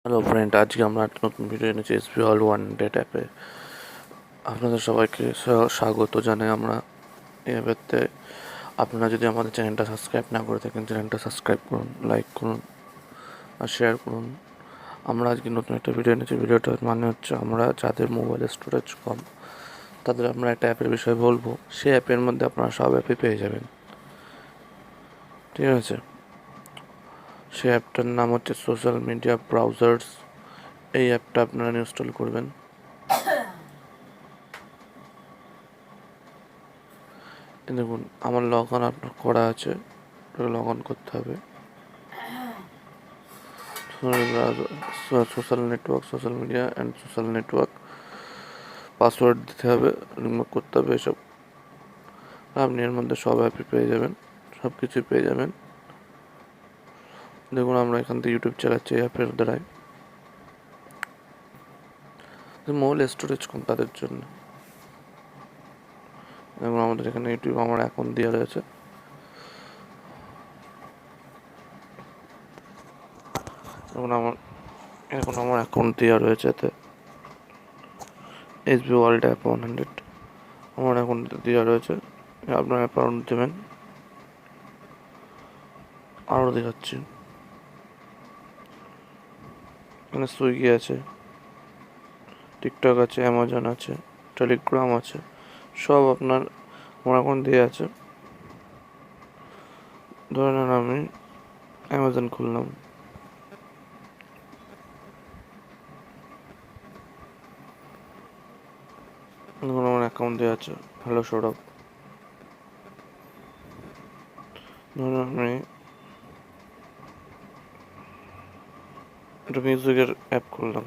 Hello friend, আজকে আমরা একটা নতুন ভিডিও এনেছি এসপি অল ওয়ান ডেট অ্যাপে। আপনাদের সবাইকে স্বাগত জানাই আমরা এই অ্যাপেতে। আপনারা যদি আমাদের চ্যানেলটা সাবস্ক্রাইব না করে থাকেন, চ্যানেলটা সাবস্ক্রাইব করুন, লাইক করুন আর শেয়ার করুন। আমরা আজকে নতুন একটা ভিডিও এনেছি। ভিডিওটার মানে হচ্ছে আমরা যাদের মোবাইলের স্টোরেজ কম তাদের আমরা একটা অ্যাপের বিষয়ে বলবো। সেই অ্যাপের মধ্যে আপনারা সব অ্যাপই পেয়ে যাবেন, ঠিক আছে? সেই অ্যাপটার নাম হচ্ছে সোশ্যাল মিডিয়া ব্রাউজার্স। এই অ্যাপটা আপনারা ইনস্টল করবেন। দেখুন, আমার লগ অন আপনার করা আছে, লগ অন করতে হবে। Social network, social media and social network, password দিতে হবে, রিমুভ করতে হবে এসব। আপনি এর মধ্যে সব অ্যাপই পেয়ে যাবেন, সব কিছুই পেয়ে যাবেন। দেখুন, আমরা এখান থেকে ইউটিউব চালাচ্ছি এই অ্যাপের দ্বারাই। মোবাইল স্টোরেজ কম তাদের জন্য। এবং আমাদের এখানে ইউটিউব আমার অ্যাকাউন্ট দেওয়া রয়েছে। এখন আমার অ্যাকাউন্ট দেওয়া রয়েছে এতে এসবি ওয়ার্ল্ড অ্যাপ 100 আমার অ্যাকাউন্ট দেওয়া রয়েছে। আপনার অ্যাকাউন্ট দেবেন। আরও দেখাচ্ছি, এখানে সুইগি আছে, টিকটক আছে, অ্যামাজন আছে, টেলিগ্রাম আছে, সব আপনার আমার অ্যাকাউন্ট দিয়ে আছে। ধরে নেন আমি অ্যামাজন খুললাম, দেখুন আমার অ্যাকাউন্ট দেওয়া আছে। হ্যালো সৌরভ। ধরুন আমি একটা মিউজিকের অ্যাপ খুললাম,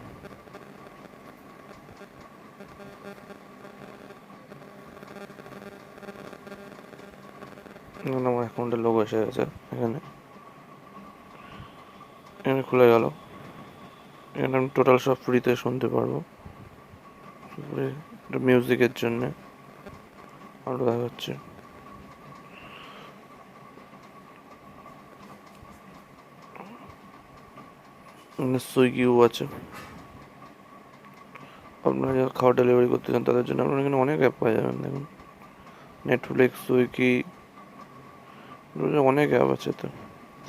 দেখুন আমার অ্যাকাউন্টের লোগো এসে গেছে। এখানে এখানে খুলে গেল। এখানে আমি টোটাল সব ফ্রিতে শুনতে পারবো। মিউজিকের জন্যে আরও দেখাচ্ছে। এখানে সুইগিও আছে, আপনারা যারা খাবার ডেলিভারি করতে চান তাদের জন্য আপনারা এখানে অনেক অ্যাপ পাওয়া যাবেন। দেখুন নেটফ্লিক্স, সুইগি, অনেক অ্যাপ আছে তো।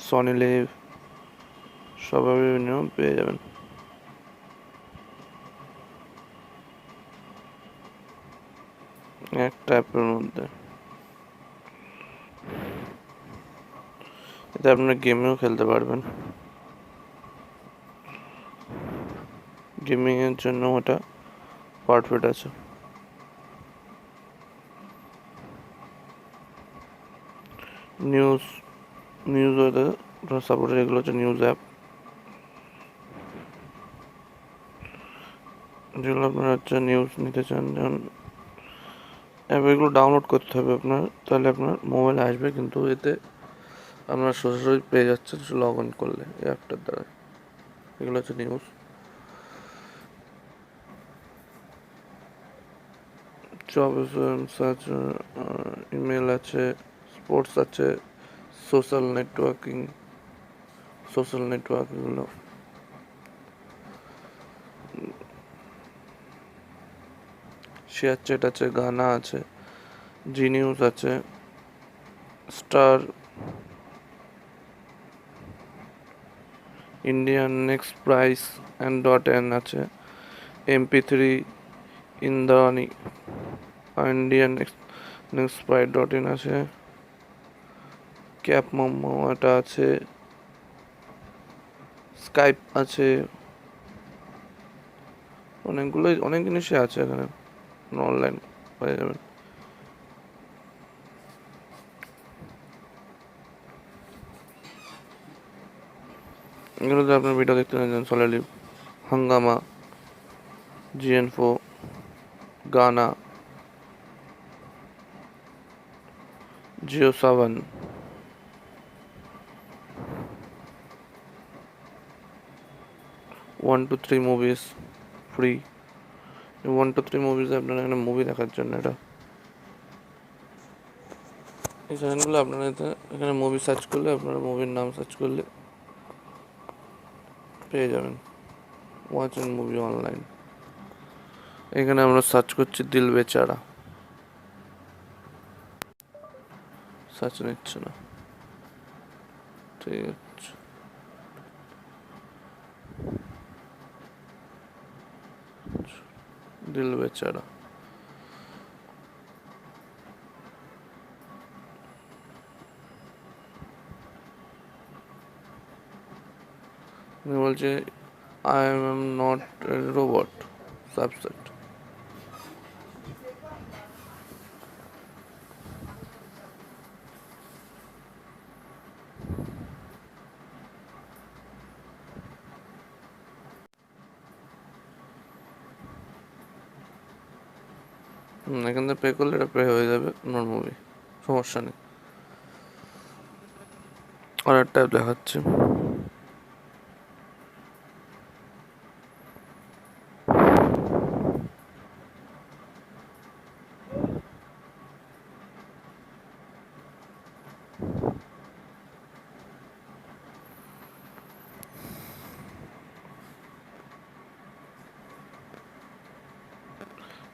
সনি লিভ, সব মিনিমাম পেয়ে যাবেন একটা অ্যাপের মধ্যে। এতে আপনারা গেমেও খেলতে পারবেন। গেমিংয়ের জন্য ওটা পারফেক্ট আছে। নিউজ নিউজ ওদের সাপোর্টেড, এগুলো হচ্ছে নিউজ অ্যাপ, যেগুলো আপনারা হচ্ছে নিউজ নিতে চান। যেমন অ্যাপ, এগুলো ডাউনলোড করতে হবে আপনার, তাহলে আপনার মোবাইলে আসবে, কিন্তু এতে আপনার সরাসরি পেয়ে যাচ্ছে লগ ইন করলে এই অ্যাপটার দ্বারা। এগুলো হচ্ছে নিউজ। জব আছে, ইমেল আছে, স্পোর্টস আছে, সোশ্যাল নেটওয়ার্কিং, সোশ্যাল নেটওয়ার্ক এগুলো। শেয়ার চ্যাট আছে, গানা আছে, জি নিউজ আছে, star, Indian next price and dot N আছে, MP3, Indrani, Indian next price dot in আছে, ক্যাপ মোমো এটা আছে, স্কাইপ আছে, অনেক জিনিসই আছে এখানে, অনলাইন পেয়ে যাবেন। এগুলোতে আপনার ভিডিও দেখতে চান সলিড, হাঙ্গামা, GN4, গানা, জিও7, 1 to 3 movies free. 1 to 3 movies আপনারা এখানে মুভি দেখার জন্য এটা এই চ্যানেলগুলো আপনারা এখানে মুভি সার্চ করলে, আপনারা মুভির নাম সার্চ করলে পেয়ে যাবেন। Watching movie online. এখানে আমরা সার্চ করছি দিল বেচারা, সার্চ নিচ্ছে না, ঠিক আছে। দিল বেচারা, বলছে I am not a robot, subset. এখান থেকে পে করলে এটা পে হয়ে যাবে, নন মুভি, সমস্যা নেই। আর একটা দেখাচ্ছে,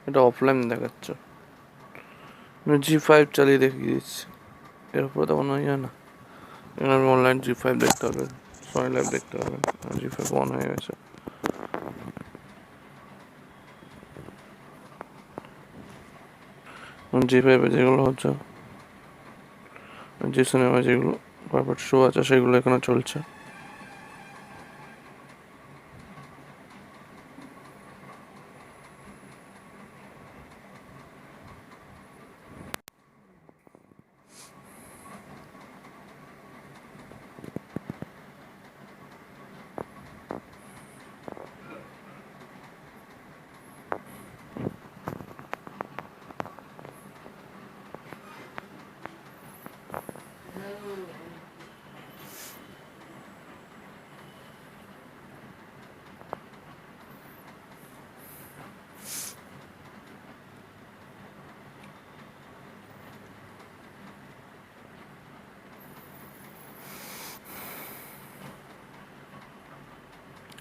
এটা অফলাইন দেখাচ্ছে, G5 চালিয়ে দেখিয়ে দিচ্ছি। এরপরে তো মনে হয় না, এখানে আমি অনলাইন G5 দেখতে হবে, সনি লাইভ দেখতে হবে। G5 অন হয়ে গেছে। G5 যেগুলো হচ্ছে, জি সিনেমা যেগুলো পারফেক্ট শো আছে সেগুলো এখানে চলছে।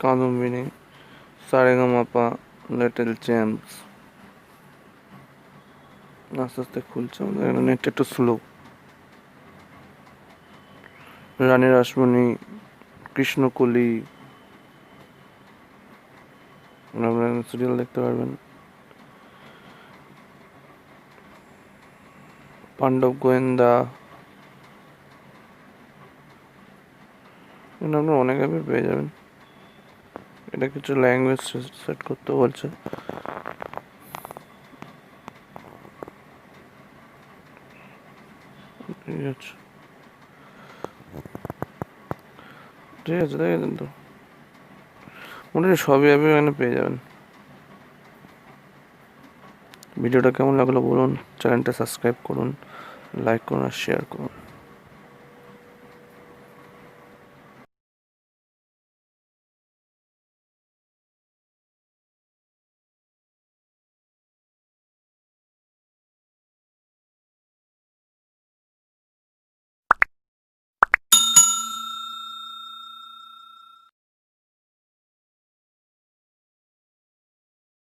কাদম্বিনী, সারেগামাপা, লিটল চ্যাম্পস, আস্তে আস্তে খুলছে, আমাদের নেট একটু স্লো। রানী রাসমণি, কৃষ্ণকলি, সিরিয়াল দেখতে পারবেন। পাণ্ডব গোয়েন্দা, আপনি অনেক অ্যাপে পেয়ে যাবেন। এটা কিছু ল্যাঙ্গুয়েজ সেট করতে বলছে। ঠিক আছে, ঠিক আছে, দেখেছেন তো, মোটামুটি সবই অ্যাপে এখানে পেয়ে যাবেন। ভিডিওটা কেমন লাগলো বলুন, চ্যানেলটা সাবস্ক্রাইব করুন, লাইক করুন আর শেয়ার করুন।